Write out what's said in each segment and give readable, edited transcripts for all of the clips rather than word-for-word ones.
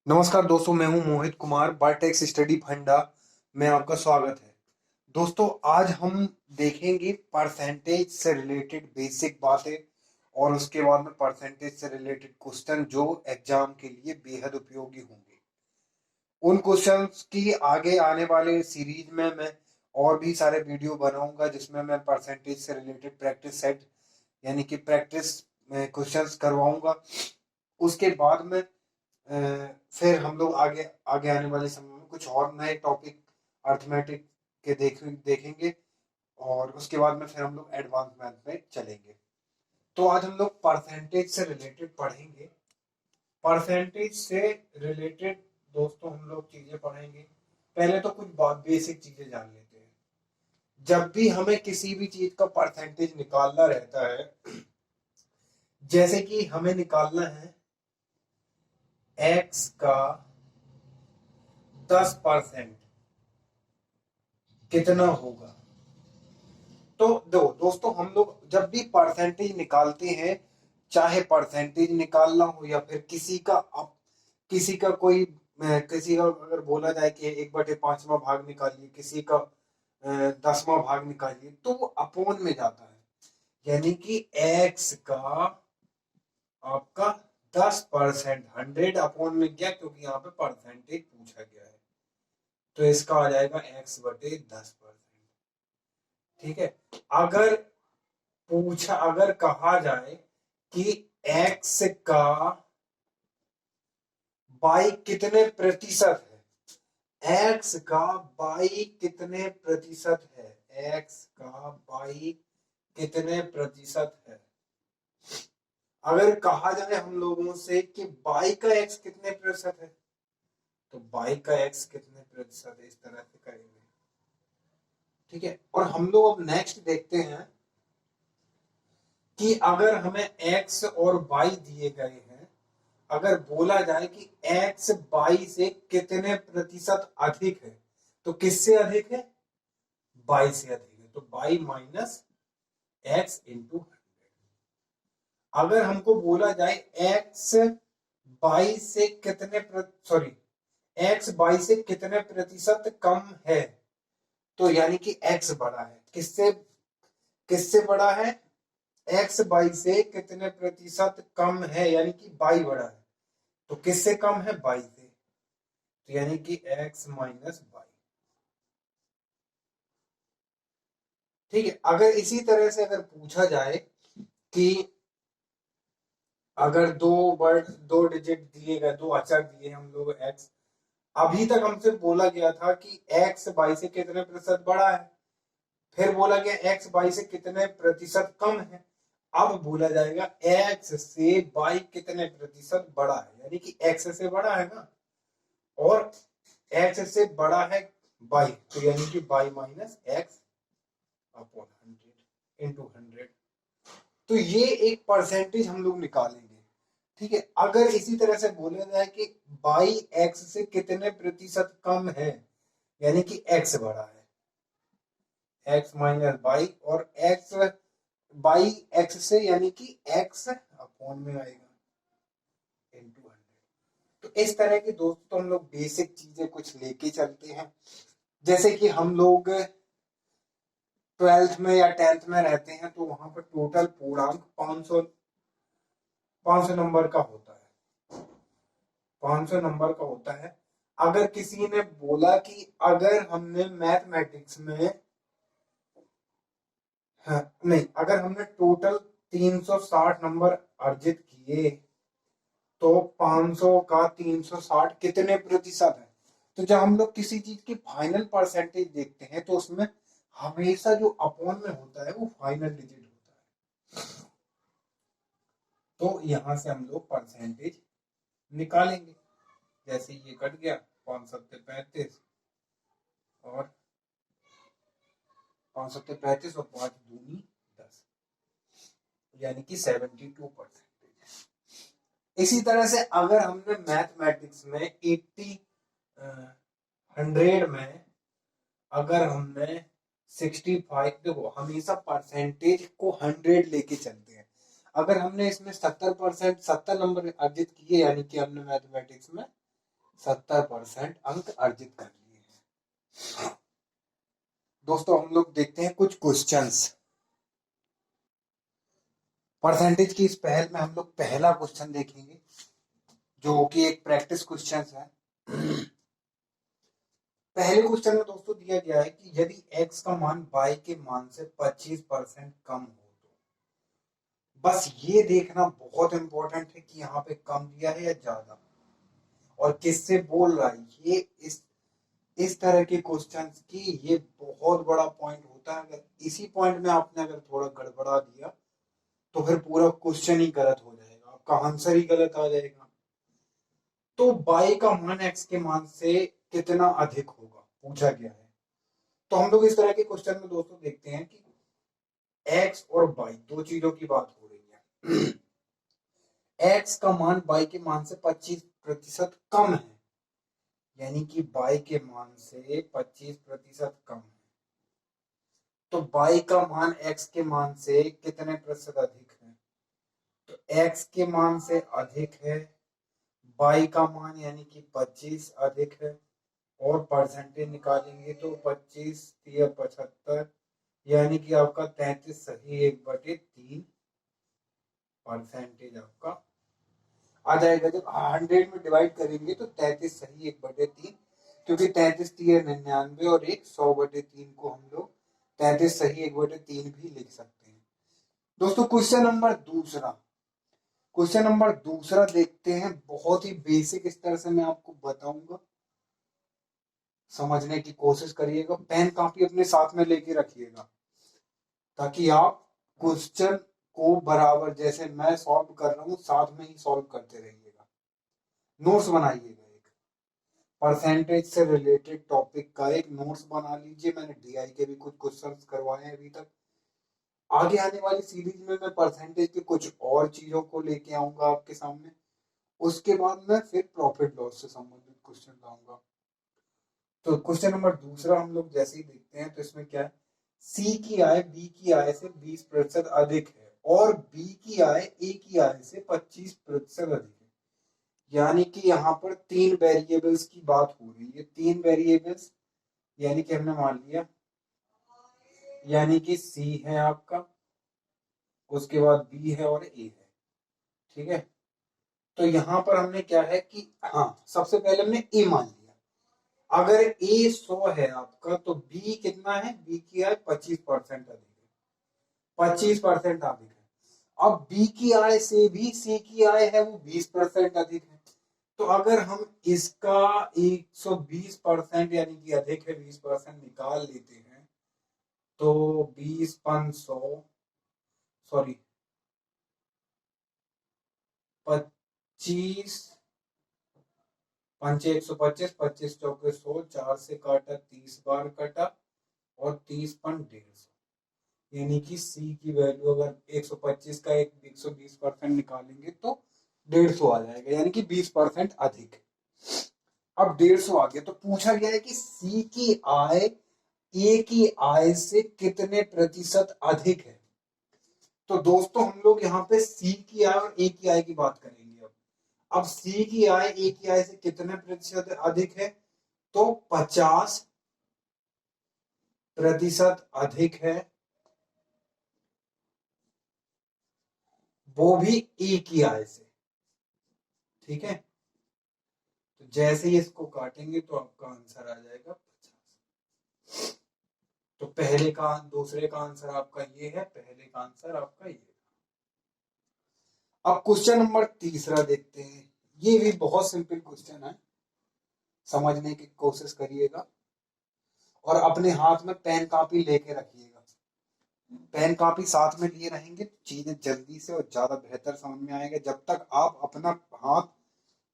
नमस्कार दोस्तों, मैं हूं मोहित कुमार। बायोटेक्स स्टडी फंडा में आपका स्वागत है। दोस्तों, आज हम देखेंगे परसेंटेज से रिलेटेड बेसिक बातें और उसके बाद में परसेंटेज से रिलेटेड क्वेश्चन जो एग्जाम के लिए बेहद उपयोगी होंगे। उन क्वेश्चंस की आगे आने वाले सीरीज में मैं और भी सारे वीडियो बनाऊंगा जिसमें मैं परसेंटेज से रिलेटेड प्रैक्टिस सेट यानी कि प्रैक्टिस क्वेश्चंस करवाऊंगा। उसके बाद में फिर हम लोग आगे आगे आने वाले समय में कुछ और नए टॉपिक अर्थमेटिक के देखेंगे और उसके बाद में फिर हम लोग एडवांस मैथ में चलेंगे। तो आज हम लोग परसेंटेज से रिलेटेड पढ़ेंगे। परसेंटेज से रिलेटेड दोस्तों हम लोग चीजें पढ़ेंगे। पहले तो कुछ बात बेसिक चीजें जान लेते हैं। जब भी हमें किसी भी चीज का परसेंटेज निकालना रहता है, जैसे कि हमें निकालना है x का 10% कितना होगा। तो दोस्तों, हम लोग जब भी परसेंटेज निकालते हैं, चाहे परसेंटेज निकालना हो या फिर किसी का कोई किसी का अगर बोला जाए कि 1/5वां भाग निकालिए, किसी का 10वां भाग निकालिए, तो वो अपोन में जाता है। यानी कि x का आपका 10%, 100 में गया क्योंकि यहाँ पे परसेंटेज पूछा गया है, तो इसका आ जाएगा x/10%। ठीक है। अगर अगर कहा जाए कि x का बाई कितने प्रतिशत है, x का बाई कितने प्रतिशत है, x का बाई कितने प्रतिशत है। अगर कहा जाए हम लोगों से कि बाई का x कितने प्रतिशत है, तो बाई का x कितने प्रतिशत है, इस तरह से करेंगे। ठीक है। और हम लोग अब नेक्स्ट देखते हैं कि अगर हमें x और y दिए गए हैं, अगर बोला जाए कि x y से कितने प्रतिशत अधिक है, तो किससे अधिक है, y से अधिक है, तो y माइनस x इंटू 100। अगर हमको बोला जाए x y से कितने x y से कितने प्रतिशत कम है, तो यानी कि x बड़ा है। किससे किससे बड़ा है, x y से कितने प्रतिशत कम है, यानी कि y बड़ा है। तो किससे कम है, y से, तो यानी कि x माइनस वाई। ठीक है। अगर इसी तरह से अगर पूछा जाए कि अगर दो डिजिट दिए गए, दो अचर दिए हम लोग x, अभी तक हमसे बोला गया था कि x y से कितने प्रतिशत बड़ा है, फिर बोला गया x y से कितने प्रतिशत कम है। अब बोला जाएगा x से y कितने प्रतिशत बड़ा है, यानी कि x से बड़ा है ना, और x से बड़ा है y, तो यानी कि y minus x upon 100 into 100। तो ये एक परसेंटेज हम लोग निकालेंगे। ठीक है। अगर इसी तरह से बोला जाए कि y x से कितने प्रतिशत कम है, यानी कि x बड़ा है, x माइनस y, और y x से यानी कि x अपॉन में आएगा इंटू 100। तो इस तरह के दोस्तों हम लोग बेसिक चीजें कुछ लेके चलते हैं। जैसे कि हम लोग 12th में या 10th में रहते हैं, तो वहां पर टोटल पूर्णांक 500 नंबर का होता है, 500 नंबर का होता है। अगर किसी ने बोला कि अगर हमने मैथमेटिक्स में नहीं, अगर हमने टोटल 360 नंबर अर्जित किए, तो 500 का 360 कितने प्रतिशत है। तो जब हम लोग किसी चीज की फाइनल परसेंटेज देखते हैं, तो उसमें हमेशा जो अपॉन में होता है वो फाइनल डिजिट होता है। तो यहां से हम लोग परसेंटेज निकालेंगे। जैसे ये कट गया, 5 और 5 और 5 दूनी 10, यानी कि 72%। इसी तरह से अगर हमने मैथमेटिक्स में 100 में अगर हमने 65, देखो हमेशा परसेंटेज को 100 लेके चलते हैं। अगर हमने इसमें 70% 70 नंबर अर्जित किए, यानी कि हमने मैथमेटिक्स में 70% अंक अर्जित कर लिए हैं। दोस्तों हम लोग देखते हैं कुछ क्वेश्चंस। परसेंटेज की इस पहल में हम लोग पहला क्वेश्चन देखेंगे जो कि एक प्रैक्टिस क्वेश्चन है। पहले क्वेश्चन में दोस्तों दिया गया है कि यदि x का मान y के मान से 25% कम हो तो बस ये देखना बहुत इंपॉर्टेंट है कि यहाँ पे कम दिया है या ज्यादा और किससे बोल रहा है। ये इस तरह के क्वेश्चंस की ये बहुत बड़ा पॉइंट होता है। अगर इसी पॉइंट में आपने अगर थोड़ा गड़बड़ा दिया तो फिर पूरा क्वेश्चन ही गलत हो जाएगा, आपका आंसर ही गलत आ जाएगा। तो y का मान x के मान से कितना अधिक होगा पूछा गया है। तो हम लोग इस तरह के क्वेश्चन में दोस्तों देखते हैं कि x और y दो चीजों की बात हो रही है। x का मान y के मान से 25% कम है, यानी कि y के मान से 25% कम है। तो y का मान x के मान से कितने प्रतिशत अधिक है? तो x के मान से अधिक है, y का मान यानी कि 25 अधिक है और परसेंटेज निकालेंगे तो 25 या 75 यानी कि आपका 33 सही 1/3 परसेंटेज आपका आ जाएगा। जब 100 में डिवाइड करेंगे तो 33 सही 1/3, क्योंकि 33 3 99 और 100/3 को हम लोग 33 सही 1/3 भी लिख सकते हैं। दोस्तों क्वेश्चन नंबर दूसरा देखते हैं। बहुत ही बेसिक स्तर से मैं आपको बताऊंगा, समझने की कोशिश करिएगा। पेन कॉपी अपने साथ में लेके रखिएगा ताकि आप क्वेश्चन को बराबर जैसे मैं सॉल्व कर रहा हूँ साथ में ही सॉल्व करते रहिएगा। नोट्स बनाइएगा, एक परसेंटेज से रिलेटेड टॉपिक का एक नोट्स बना लीजिए। मैंने डीआई के भी कुछ क्वेश्चंस करवाए हैं अभी तक। आगे आने वाली सीरीज में मैं परसेंटेज के कुछ और चीजों को लेके आऊंगा आपके सामने। उसके बाद मैं फिर प्रॉफिट लॉस से संबंधित क्वेश्चन लाऊंगा। तो क्वेश्चन नंबर दूसरा हम लोग जैसे ही देखते हैं तो इसमें क्या है, सी की आय बी की आय से 20% अधिक है और बी की आय ए की आय से 25% अधिक है। यानी कि यहाँ पर तीन वेरिएबल्स की बात हो रही है। तीन वेरिएबल्स यानी कि हमने मान लिया, यानी कि सी है आपका, उसके बाद बी है और ए है। ठीक है, तो यहाँ पर हमने क्या है कि हाँ सबसे पहले हमने ए मान लिया। अगर ए 100 है आपका तो बी कितना है, बी की आय 25% अधिक है, 25% अधिक है। अब बी की आय से भी सी की आय है वो 20% अधिक है। तो अगर हम इसका 120% यानी कि अधिक है 20% निकाल लेते हैं तो 20 सॉरी 25 पंचे 125, 25 चौके 100, 4 से काटा 30 बार कटा और 30 यानी कि सी की वैल्यू अगर 125 का 120% निकालेंगे तो 150 आ जाएगा, यानी कि 20% अधिक। अब 150 आ गया तो पूछा गया है कि सी की आय ए की आय से कितने प्रतिशत अधिक है। तो दोस्तों हम लोग यहाँ पे सी की आय और ए की आय की बात करेंगे। अब सी की आय ए की आय से कितने प्रतिशत अधिक है, तो 50% अधिक है, वो भी ए की आय से। ठीक है, तो जैसे ही इसको काटेंगे तो आपका आंसर आ जाएगा 50। तो पहले का दूसरे का आंसर आपका ये है, पहले का आंसर आपका ये। अब क्वेश्चन नंबर तीसरा देखते हैं। ये भी बहुत सिंपल क्वेश्चन है, समझने की कोशिश करिएगा और अपने हाथ में पेन कॉपी लेके रखिएगा। पेन कॉपी साथ में लिए रहेंगे तो चीजें जल्दी से और ज्यादा बेहतर समझ में आएगा। जब तक आप अपना हाथ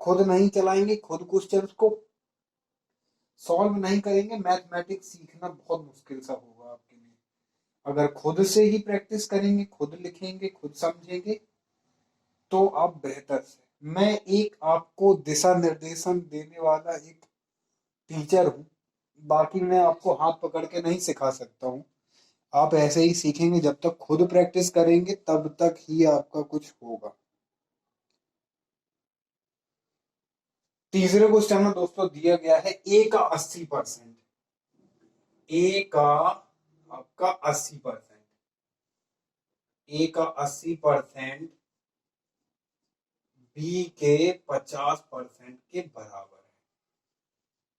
खुद नहीं चलाएंगे, खुद क्वेश्चन को सॉल्व नहीं करेंगे, मैथमेटिक्स सीखना बहुत मुश्किल सा होगा आपके लिए। अगर खुद से ही प्रैक्टिस करेंगे, खुद लिखेंगे, खुद समझेंगे तो आप बेहतर से। मैं एक आपको दिशा निर्देशन देने वाला एक टीचर हूँ, बाकी मैं आपको हाथ पकड़ के नहीं सिखा सकता हूँ। आप ऐसे ही सीखेंगे, जब तक खुद प्रैक्टिस करेंगे तब तक ही आपका कुछ होगा। तीसरे क्वेश्चन में दोस्तों दिया गया है ए का 80%, ए का आपका 80%, ए का 80% बी के 50% के बराबर है।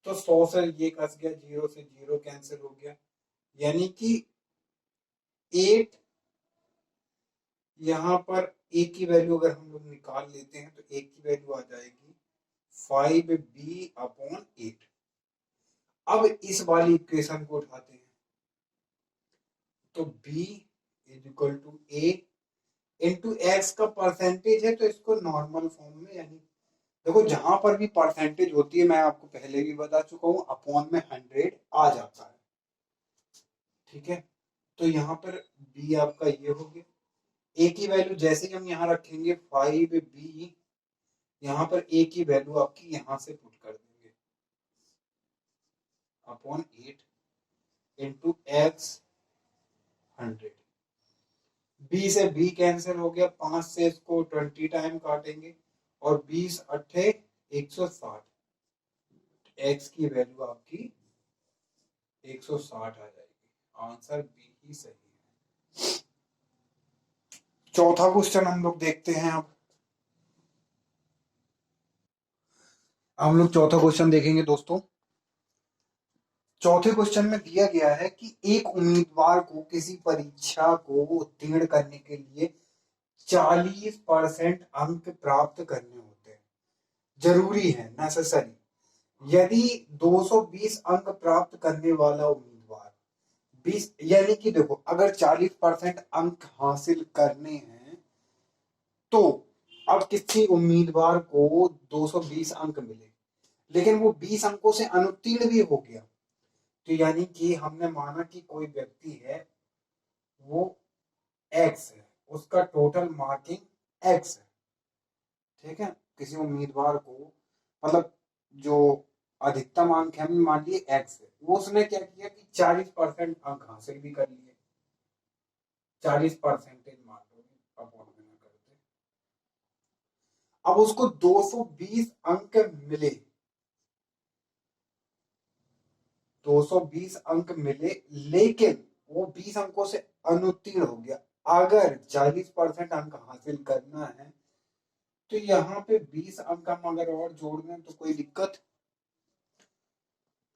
तो 100 से ये कस गया, 0 से 0 कैंसिल हो गया, यानी कि 8, यहां पर ए की वैल्यू अगर हम लोग निकाल लेते हैं तो ए की वैल्यू आ जाएगी 5b/8। अब इस वाली इक्वेशन को उठाते हैं तो b equal to a into x का परसेंटेज है, तो इसको नॉर्मल फॉर्म में, यानी देखो जहां पर भी परसेंटेज होती है, मैं आपको पहले भी बता चुका हूं, अपॉन में 100 आ जाता है। ठीक है, तो यहाँ पर b आपका ये हो गया, a की वैल्यू जैसे ही हम यहाँ रखेंगे 5b, यहाँ पर a की वैल्यू आपकी यहाँ से पुट कर देंगे अपॉन 8 इंटू एक्स 100। b से b कैंसिल हो गया, 5 से इसको 20 टाइम काटेंगे और 20 अट्ठे 160, x की वैल्यू आपकी 160 आ जाएगी। आंसर बी ही सही है। चौथा क्वेश्चन हम लोग देखते हैं। अब हम लोग चौथा क्वेश्चन देखेंगे दोस्तों। चौथे क्वेश्चन में दिया गया है कि एक उम्मीदवार को किसी परीक्षा को उत्तीर्ण करने के लिए 40% अंक प्राप्त करने होते हैं, जरूरी है, नेसेसरी। यदि 220 अंक प्राप्त करने वाला उम्मीदवार 20, यानी कि देखो अगर 40% अंक हासिल करने हैं तो अब किसी उम्मीदवार को 220 अंक मिले, लेकिन वो 20 अंकों से अनुत्तीर्ण भी हो गया, तो यानी कि हमने माना कि कोई व्यक्ति है, वो एक्स है, उसका टोटल मार्किंग एक्स है। ठीक है, किसी उम्मीदवार को, मतलब जो अधिकतम अंक है, हमने मान लिए एक्स है, वो उसने क्या किया कि 40% अंक हासिल भी कर लिए, 40% मान लो अपॉन में करते, अब उसको 220 अंक मिले, 220 अंक मिले, लेकिन वो 20 अंकों से अनुत्तीर्ण हो गया। अगर 40% अंक हासिल करना है तो यहाँ पे 20 अंक हम अगर और जोड़ दें तो कोई दिक्कत,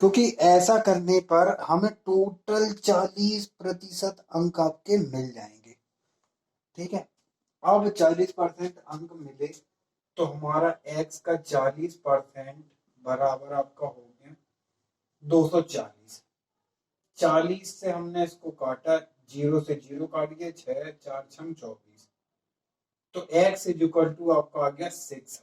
क्योंकि ऐसा करने पर हमें टोटल 40% अंक आपके मिल जाएंगे। ठीक है, अब 40% अंक मिले तो हमारा x का 40% बराबर आपका हो गया 240। 40 से हमने इसको काटा, 0 से 0 काट गया, 6 4 6 24, तो x इज इक्वल टू आपका आ गया 600।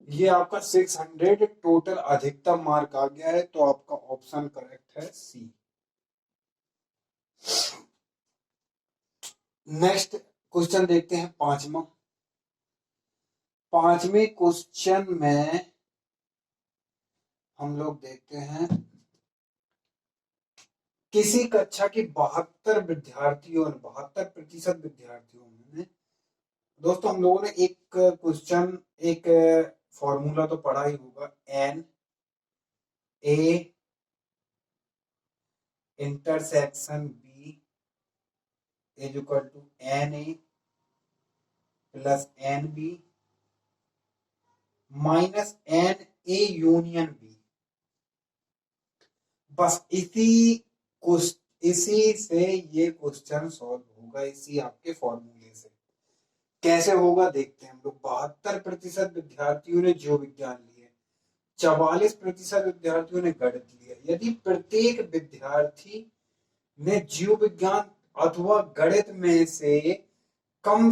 ये आपका 600 टोटल अधिकतम मार्क आ गया है, तो आपका ऑप्शन करेक्ट है सी। नेक्स्ट क्वेश्चन देखते हैं, पांचवा। पांचवें क्वेश्चन में हम लोग देखते हैं, किसी कक्षा के 72 विद्यार्थियों ने, 72% विद्यार्थियों में, दोस्तों हम लोगों ने एक क्वेश्चन, एक फॉर्मूला तो पढ़ा ही होगा, n a intersection b is equal to n a plus n b minus n a union b. बस इसी से ये क्वेश्चन सॉल्व होगा, इसी आपके फॉर्मूले से। कैसे होगा देखते हैं हम लोग। 72% विद्यार्थियों ने जीव विज्ञान लिए, 44% विद्यार्थियों ने गणित लिया। यदि प्रत्येक विद्यार्थी ने जीव विज्ञान अथवा गणित में से कम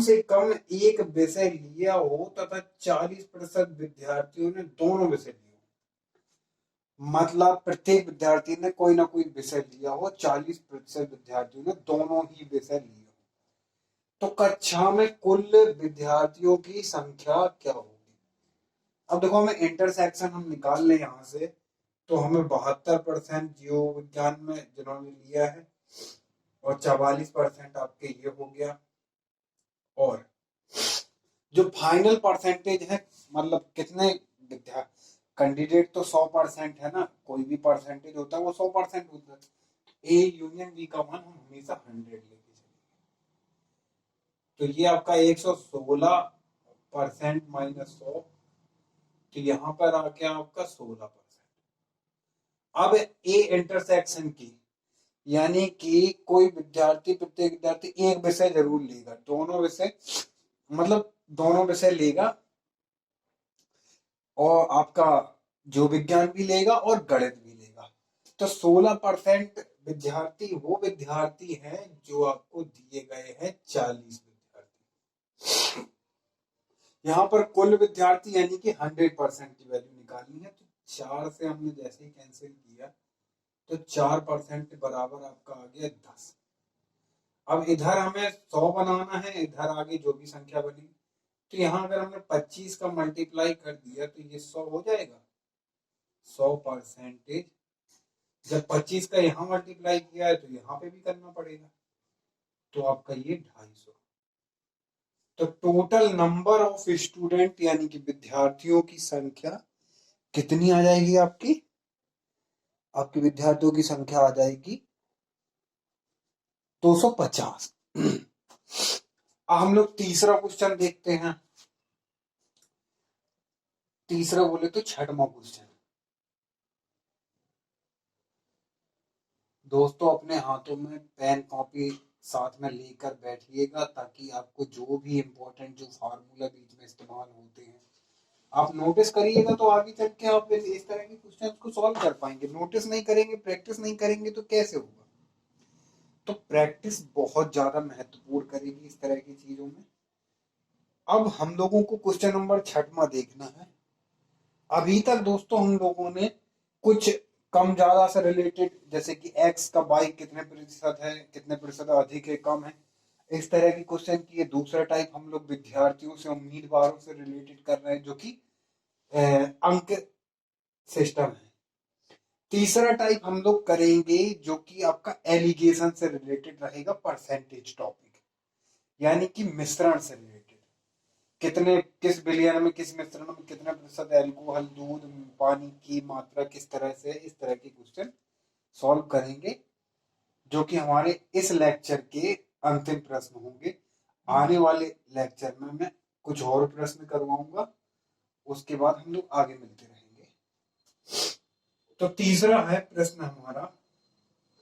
एक विषय लिया हो तथा 40% विद्यार्थियों ने दोनों विषय लिए, मतलब प्रत्येक विद्यार्थी ने कोई ना कोई विषय लिया हो, 40% विद्यार्थियों ने दोनों ही विषय लिए हो, तो कक्षा में कुल विद्यार्थियों की संख्या क्या होगी। अब देखो हमें इंटरसेक्शन हम निकाल लें यहाँ से, तो हमें 72% जीव विज्ञान में जिन्होंने लिया है और 44% आपके ये हो गया, और जो फाइनल परसेंटेज है, मतलब कितने विद्या कैंडिडेट तो 100% है ना, कोई भी परसेंटेज होता है वो 100% होता है। ए यूनियन बी का मान हम हमेशा 100 लेके चलेंगे। तो ये आपका 116% माइनस 100, तो यहाँ पर आ गया आपका 16%। अब ए इंटरसेक्शन की, यानी कि कोई विद्यार्थी, प्रत्येक विद्यार्थी एक विषय जरूर लेगा, दोनों विषय, मतलब दोनों विषय लेगा, और आपका जो विज्ञान भी लेगा और गणित भी लेगा। तो 16% विद्यार्थी वो विद्यार्थी हैं जो आपको दिए गए हैं 40 विद्यार्थी। यहाँ पर कुल विद्यार्थी यानी कि 100% की वैल्यू निकालनी है, तो 4 से हमने जैसे ही कैंसिल किया तो 4% बराबर आपका आ गया 10। अब इधर हमें 100 बनाना है, इधर आगे जो भी संख्या बनी, तो यहाँ अगर हमने 25 का मल्टीप्लाई कर दिया तो ये 100 हो जाएगा। 100%, जब 25 का यहाँ मल्टीप्लाई किया है तो यहाँ पे भी करना पड़ेगा, तो आपका ये 250। तो टोटल नंबर ऑफ स्टूडेंट यानी कि विद्यार्थियों की संख्या कितनी आ जाएगी आपकी? आपकी विद्यार्थियों की संख्या आ जाएगी 250। हम लोग तीसरा क्वेश्चन देखते हैं। तीसरा बोले तो छठवां क्वेश्चन। दोस्तों अपने हाथों में पेन कॉपी साथ में लेकर बैठिएगा, ताकि आपको जो भी इम्पोर्टेंट जो फार्मूला बीच में इस्तेमाल होते हैं आप नोटिस करिएगा, तो आगे चल के आप इस तरह के क्वेश्चन को सॉल्व कर पाएंगे। नोटिस नहीं करेंगे, प्रैक्टिस नहीं करेंगे तो कैसे होगा? तो प्रैक्टिस बहुत ज्यादा महत्वपूर्ण करेगी इस तरह की चीजों में। अब हम लोगों को क्वेश्चन नंबर 6वां देखना है। अभी तक दोस्तों हम लोगों ने कुछ कम ज्यादा से रिलेटेड, जैसे कि x का y कितने प्रतिशत है, कितने प्रतिशत अधिक है, कम है, इस तरह की क्वेश्चन किए। दूसरा टाइप हम लोग विद्यार्थियों से, उम्मीदवारों से रिलेटेड कर रहे हैं, जो कि अंक सिस्टम है। तीसरा टाइप हम लोग करेंगे जो कि आपका एलिगेशन से रिलेटेड रहेगा, परसेंटेज टॉपिक, यानी कि मिश्रण से रिलेटेड, कितने, किस बिलियन में, किस मिश्रण में कितने प्रतिशत अल्कोहल, दूध, पानी की मात्रा किस तरह से, इस तरह के क्वेश्चन सॉल्व करेंगे, जो कि हमारे इस लेक्चर के अंतिम प्रश्न होंगे। आने वाले लेक्चर में मैं कुछ और प्रश्न करवाऊंगा, उसके बाद हम लोग आगे मिलते रहेंगे। तो तीसरा है प्रश्न हमारा,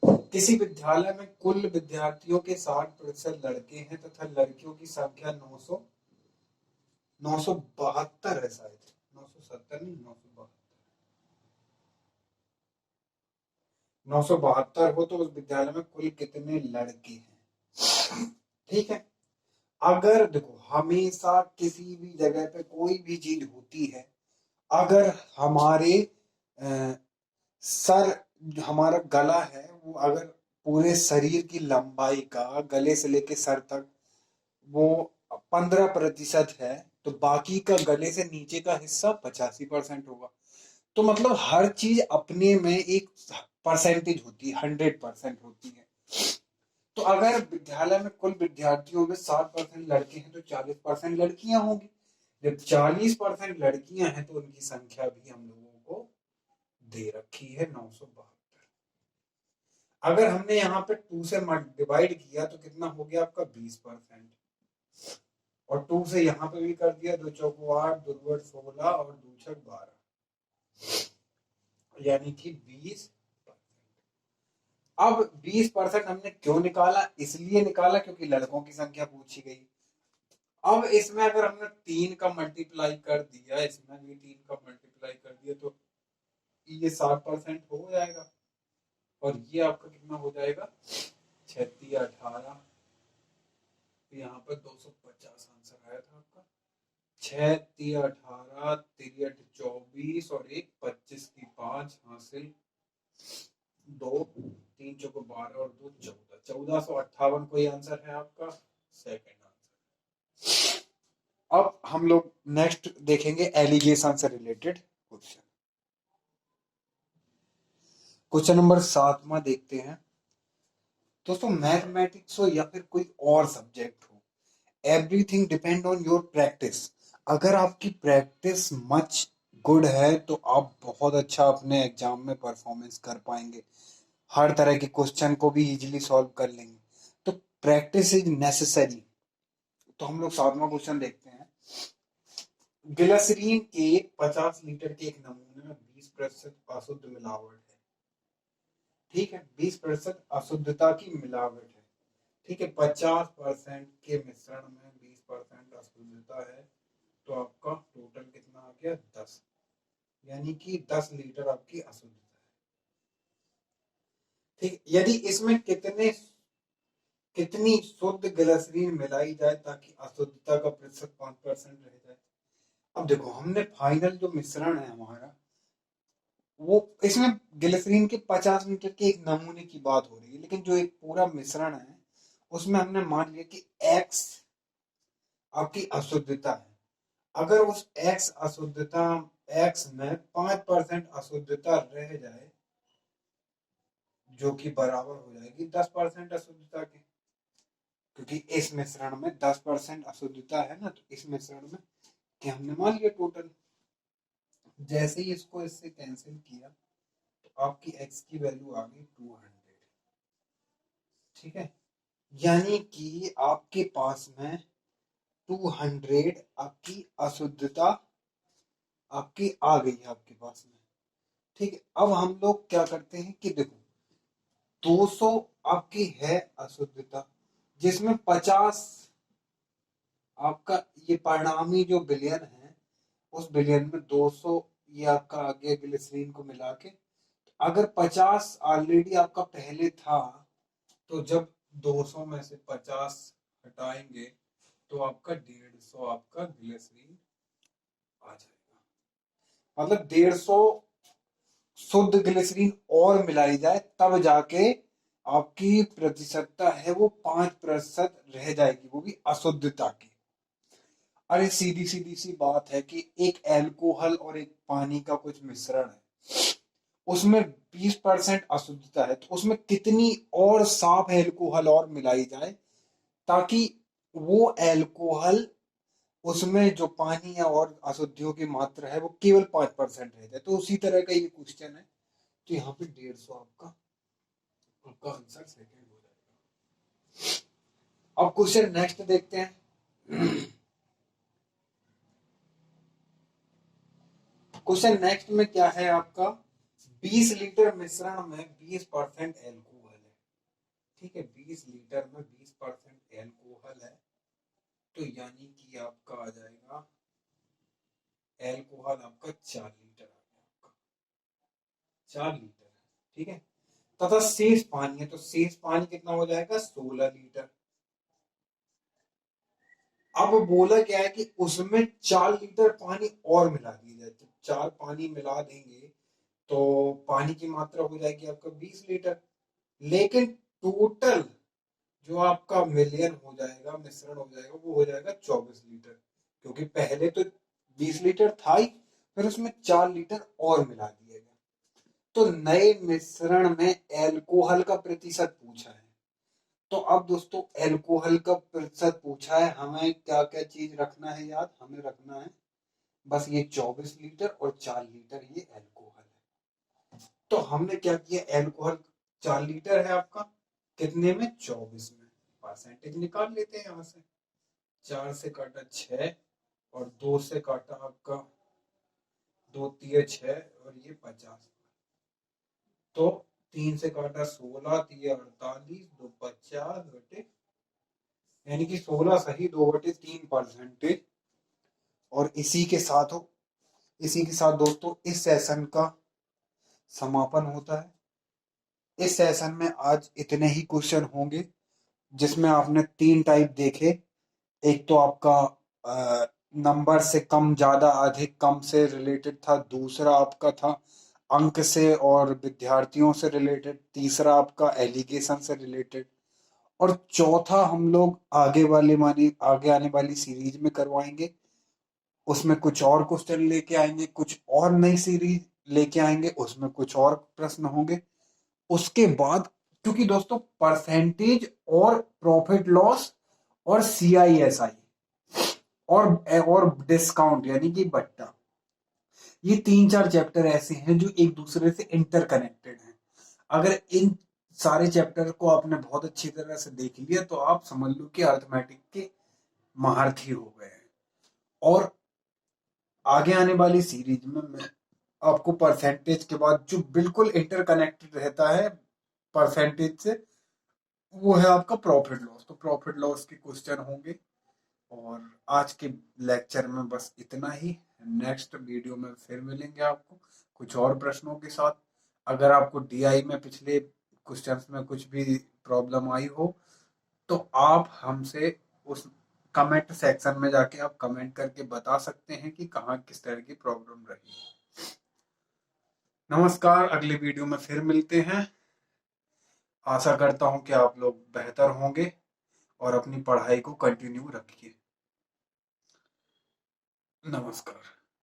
किसी विद्यालय में कुल विद्यार्थियों के 60% लड़के हैं तथा लड़कियों की संख्या 972 है, शायद 970 नहीं, 972 हो, तो उस विद्यालय में कुल कितने लड़के हैं? ठीक है। अगर देखो, हमेशा किसी भी जगह पे कोई भी चीज होती है, अगर हमारे सर, हमारा गला है वो अगर पूरे शरीर की लंबाई का गले से लेके सर तक वो 15% है, तो बाकी का गले से नीचे का हिस्सा 85% होगा। तो मतलब हर चीज अपने में एक परसेंटेज होती है, 100% होती है। तो अगर विद्यालय में कुल विद्यार्थियों में 60% लड़के हैं तो 40% लड़कियां होंगी। जब 40% लड़कियां हैं तो उनकी संख्या भी हम लोगों को दे रखी है 972। अगर हमने यहाँ पे 2 से डिवाइड किया तो कितना हो गया आपका 20%, और 2 से यहाँ पे भी कर दिया, 2 चौको 8, 2 16 और 2 छक 12, यानी कि 20। अब 20% हमने क्यों निकाला? इसलिए निकाला क्योंकि लड़कों की संख्या पूछी गई। अब इसमें अगर हमने 3 का मल्टीप्लाई कर दिया, इसमें भी 3 का मल्टीप्लाई कर दिया, तो ये 60% हो जाएगा, और ये आपका कितना हो जाएगा 36 18, यहाँ पर 250 आंसर आया था आपका। 6 3 18 3 24 और 1 25 की 5 हासिल, 2 3 चौको 12 और 2 14, 1458 कोई आंसर है आपका सेकंड आंसर। अब हम लोग नेक्स्ट देखेंगे एलिगेशन से रिलेटेड क्वेश्चन। क्वेश्चन नंबर 7वां देखते हैं। दोस्तों मैथमेटिक्स हो या फिर कोई और सब्जेक्ट हो, everything depend on your practice. अगर आपकी प्रैक्टिस मच गुड है तो आप बहुत अच्छा अपने एग्जाम में परफॉर्मेंस कर पाएंगे, हर तरह के क्वेश्चन को भी इजीली सॉल्व कर लेंगे। तो प्रैक्टिस इज नेसेसरी। तो हम लोग 7वां क्वेश्चन देखते हैं। ग्लिसरीन के 50 लीटर के एक नमूने में 20% अशुद्ध मिलावट है। ठीक है, 20% अशुद्धता की मिलावट है। ठीक है, 50% के मिश्रण में 20% अशुद्धता है, तो आपका टोटल कितना आ गया 10, यानी कि 10 लीटर आपकी अशुद्धता है। ठीक, यदि इसमें कितनी शुद्ध ग्लिसरीन मिलाई जाए ताकि अशुद्धता का प्रतिशत 5% रह जाए। अब देखो, हमने फाइनल जो मिश्रण है हमारा, वो इसमें ग्लिसरीन के 50 लीटर के एक नमूने की बात हो रही है, लेकिन जो एक पूरा मिश्रण है उसमें हमने मान लिया कि एक्स आपकी अशुद्धता है। अगर उस एक्स में 5% अशुद्धता रह जाए, जो कि बराबर हो जाएगी 10% अशुद्धता के, क्योंकि इस मिश्रण में 10% अशुद्धता है ना, तो इस मिश्रण में कि हमने मान लिया टोटल। जैसे ही इसको इससे कैंसिल किया तो आपकी एक्स की वैल्यू आ गई 200। ठीक है, यानी कि आपके पास में 200 आपकी अशुद्धता आपकी आ गई है आपके पास में। ठीक है, अब हम लोग क्या करते हैं कि देखो, 200 आपकी है अशुद्धता, जिसमें 50 आपका ये परिणामी जो विलयन है, उस विलयन में 200 ये आपका आ गया ग्लिसरीन को मिला के। अगर 50 ऑलरेडी आपका पहले था, तो जब 200 में से 50 हटाएंगे तो आपका 150 आपका ग्लिसरीन आ जाएगा। मतलब 150 शुद्ध ग्लिसरीन और मिलाई जाए तब जाके आपकी प्रतिशतता है वो 5% रह जाएगी, वो भी अशुद्धता की। अरे सीधी सीधी सी बात है कि एक एल्कोहल और एक पानी का कुछ मिश्रण है, उसमें 20% अशुद्धता है, तो उसमें कितनी और साफ एल्कोहल और मिलाई जाए ताकि वो एल्कोहल, उसमें जो पानी या और अशुद्धियों की मात्रा है वो केवल 5% रह जाए। तो उसी तरह का ये क्वेश्चन है, तो यहाँ पे 150 आपका आपका आंसर सेकंड हो जाएगा। अब क्वेश्चन नेक्स्ट देखते हैं। क्वेश्चन नेक्स्ट में क्या है आपका, 20 लीटर मिश्रण में 20% एल्कोहल है। ठीक है, 20 लीटर में 20% एल्कोहल है, तो यानी कि आपका आ जाएगा एल्कोहल आपका 4 लीटर आ गया आपका, 4 लीटर है। ठीक है, तथा शेष पानी है, तो शेष पानी कितना हो जाएगा 16 लीटर। अब बोला क्या है कि उसमें 4 लीटर पानी और मिला दिया जाए, तो 4 पानी मिला देंगे तो पानी की मात्रा हो जाएगी आपका 20 लीटर। लेकिन टोटल जो आपका मिलियन हो जाएगा, मिश्रण हो जाएगा, वो हो जाएगा 24 लीटर, क्योंकि पहले तो 20 लीटर था ही, फिर उसमें 4 लीटर और मिला दिया गया। तो नए मिश्रण में एल्कोहल का प्रतिशत पूछा है। तो अब दोस्तों, एल्कोहल का प्रतिशत पूछा है, हमें क्या क्या चीज रखना है याद, हमें रखना है बस ये 24 लीटर और 4 लीटर ये एल्कोहल है। तो हमने क्या किया, एल्कोहल 4 लीटर है आपका, कितने में 24 में, परसेंटेज निकाल लेते हैं यहां से। 4 से काटा 6 और 2 से काटा आपका 2 तिये 6 और ये 50, तो 3 से काटा 16, तिये 48, 2 50 बटे, यानी कि 16 सही 2/3 परसेंटेज। और इसी के साथ दोस्तों इस सेशन का समापन होता है। इस सेशन में आज इतने ही क्वेश्चन होंगे, जिसमें आपने 3 टाइप देखे। एक तो आपका नंबर से कम ज्यादा अधिक कम से रिलेटेड था, दूसरा आपका था अंक से और विद्यार्थियों से रिलेटेड, तीसरा आपका एलिगेशन से रिलेटेड, और चौथा हम लोग आगे आने वाली सीरीज में करवाएंगे। उसमें कुछ और क्वेश्चन लेके आएंगे, कुछ और नई सीरीज लेके आएंगे, उसमें कुछ और प्रश्न होंगे। उसके बाद, क्योंकि दोस्तों परसेंटेज और प्रॉफिट लॉस और CISI और डिस्काउंट यानी कि बट्टा। ये 3-4 चैप्टर ऐसे हैं जो एक दूसरे से इंटरकनेक्टेड हैं। अगर इन सारे चैप्टर को आपने बहुत अच्छी तरह से देख लिया तो आप समझ लो कि अर्थमेटिक के महारथी हो गए हैं। और आगे आने वाली सीरीज में मैं आपको परसेंटेज के बाद जो बिल्कुल इंटरकनेक्टेड रहता है परसेंटेज से, वो है आपका प्रॉफिट लॉस। तो प्रॉफिट लॉस के क्वेश्चन होंगे। और आज के लेक्चर में बस इतना ही। नेक्स्ट वीडियो में फिर मिलेंगे आपको कुछ और प्रश्नों के साथ। अगर आपको DI में पिछले क्वेश्चंस में कुछ भी प्रॉब्लम आई हो तो आप हमसे उस कमेंट सेक्शन में जाके आप कमेंट करके बता सकते हैं कि कहाँ किस तरह की प्रॉब्लम रही। नमस्कार, अगले वीडियो में फिर मिलते हैं। आशा करता हूँ कि आप लोग बेहतर होंगे और अपनी पढ़ाई को कंटिन्यू रखिए। नमस्कार।